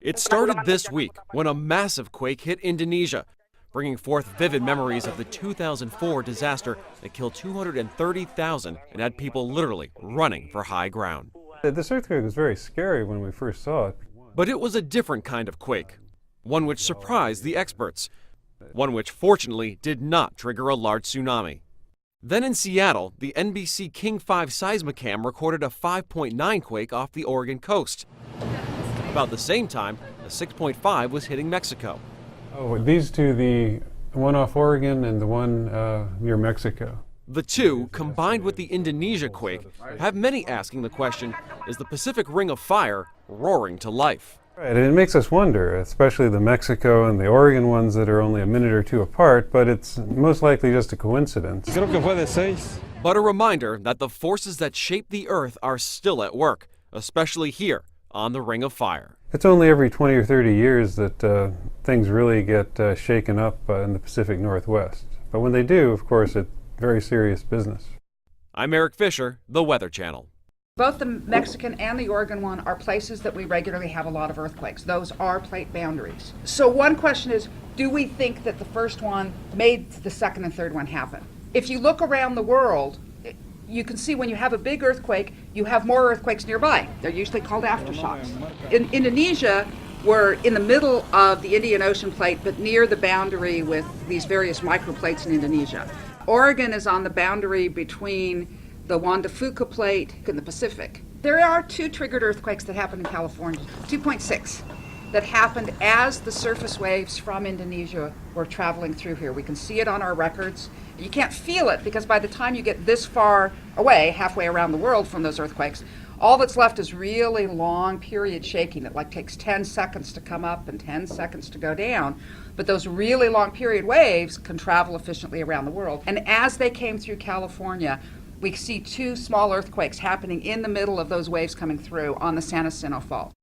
It started this week when a massive quake hit Indonesia, bringing forth vivid memories of the 2004 disaster that killed 230,000 and had people literally running for high ground. This earthquake was very scary when we first saw it. But it was a different kind of quake, one which surprised the experts, one which fortunately did not trigger a large tsunami. Then in Seattle, the NBC King 5 seismicam recorded a 5.9 quake off the Oregon coast. About the same time, a 6.5 was hitting Mexico. Oh, these two, the one off Oregon and the one near Mexico. The two, combined with the Indonesia quake, have many asking the question, is the Pacific Ring of Fire roaring to life? Right, and it makes us wonder, especially the Mexico and the Oregon ones that are only a minute or two apart, but it's most likely just a coincidence. But a reminder that the forces that shape the Earth are still at work, especially here on the Ring of Fire. It's only every 20 or 30 years that things really get shaken up in the Pacific Northwest. But when they do, of course, it's very serious business. I'm Eric Fisher, the Weather Channel. Both the Mexican and the Oregon one are places that we regularly have a lot of earthquakes. Those are plate boundaries. So one question is, do we think that the first one made the second and third one happen? If you look around the world, you can see when you have a big earthquake, you have more earthquakes nearby. They're usually called aftershocks. In Indonesia, we're in the middle of the Indian Ocean plate, but near the boundary with these various microplates in Indonesia. Oregon is on the boundary between the Juan de Fuca plate and the Pacific. There are two triggered earthquakes that happened in California, 2.6, that happened as the surface waves from Indonesia were traveling through here. We can see it on our records. You can't feel it because by the time you get this far away, halfway around the world from those earthquakes, all that's left is really long period shaking that takes 10 seconds to come up and 10 seconds to go down. But those really long period waves can travel efficiently around the world. And as they came through California, we see two small earthquakes happening in the middle of those waves coming through on the San Jacinto Fault.